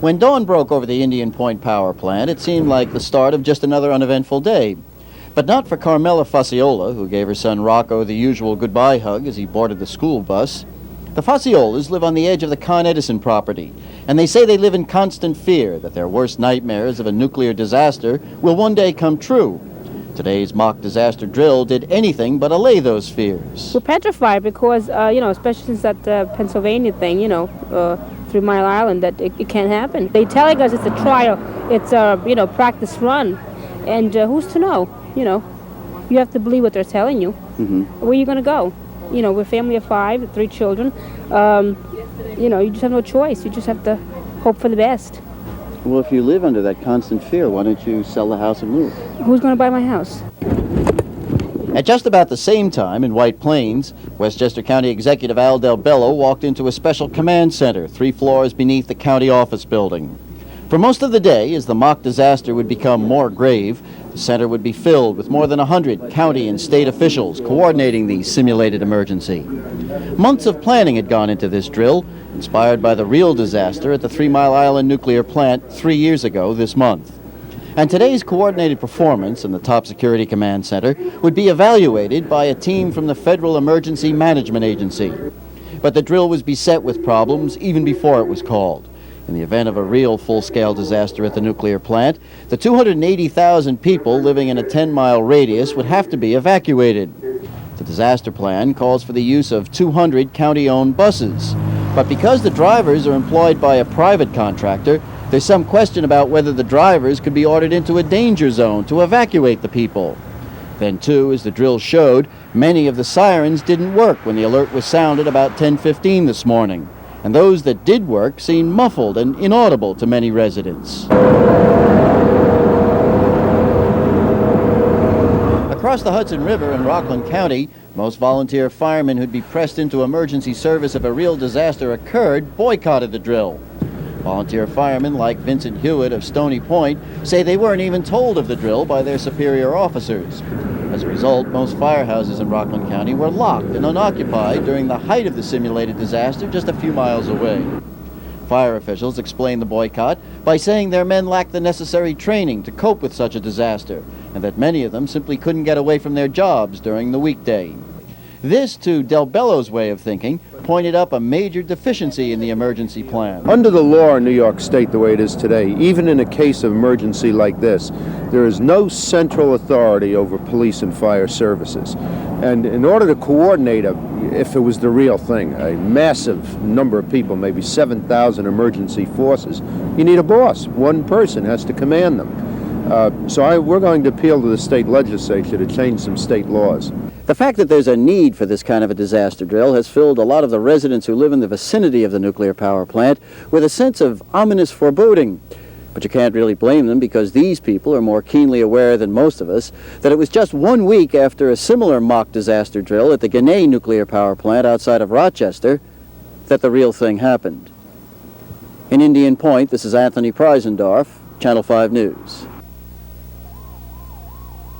When dawn broke over the Indian Point power plant, it seemed like the start of just another uneventful day. But not for Carmela Fasciola, who gave her son Rocco the usual goodbye hug as he boarded the school bus. The Fasciolas live on the edge of the Con Edison property, and they say they live in constant fear that their worst nightmares of a nuclear disaster will one day come true. Today's mock disaster drill did anything but allay those fears. We're petrified because, especially since that Pennsylvania thing, 3 Mile Island, that it can't happen. They're telling us it's a trial, it's a, practice run, and who's to know, You have to believe what they're telling you. Mm-hmm. Where are you going to go? We're a family of 5, 3 children. You just have no choice. You just have to hope for the best. Well, if you live under that constant fear, why don't you sell the house and move? Who's going to buy my house? At just about the same time in White Plains, Westchester County Executive Al Del Bello walked into a special command center 3 floors beneath the county office building. For most of the day, as the mock disaster would become more grave, the center would be filled with more than 100 county and state officials coordinating the simulated emergency. Months of planning had gone into this drill, inspired by the real disaster at the 3 Mile Island nuclear plant 3 years ago this month. And today's coordinated performance in the top security command center would be evaluated by a team from the Federal Emergency Management Agency. But the drill was beset with problems even before it was called. In the event of a real full-scale disaster at the nuclear plant, the 280,000 people living in a 10-mile radius would have to be evacuated. The disaster plan calls for the use of 200 county-owned buses. But because the drivers are employed by a private contractor, there's some question about whether the drivers could be ordered into a danger zone to evacuate the people. Then, too, as the drill showed, many of the sirens didn't work when the alert was sounded about 10:15 this morning. And those that did work seemed muffled and inaudible to many residents. Across the Hudson River in Rockland County, most volunteer firemen who'd be pressed into emergency service if a real disaster occurred boycotted the drill. Volunteer firemen like Vincent Hewitt of Stony Point say they weren't even told of the drill by their superior officers. As a result, most firehouses in Rockland County were locked and unoccupied during the height of the simulated disaster just a few miles away. Fire officials explained the boycott by saying their men lacked the necessary training to cope with such a disaster, and that many of them simply couldn't get away from their jobs during the weekday. This, to Del Bello's way of thinking, pointed up a major deficiency in the emergency plan. Under the law in New York State, the way it is today, even in a case of emergency like this, there is no central authority over police and fire services. And in order to coordinate, if it was the real thing, a massive number of people, maybe 7,000 emergency forces, you need a boss. One person has to command them. We're going to appeal to the state legislature to change some state laws. The fact that there's a need for this kind of a disaster drill has filled a lot of the residents who live in the vicinity of the nuclear power plant with a sense of ominous foreboding. But you can't really blame them, because these people are more keenly aware than most of us that it was just 1 week after a similar mock disaster drill at the Ginna nuclear power plant outside of Rochester that the real thing happened. In Indian Point, this is Anthony Prisendorf, Channel 5 News.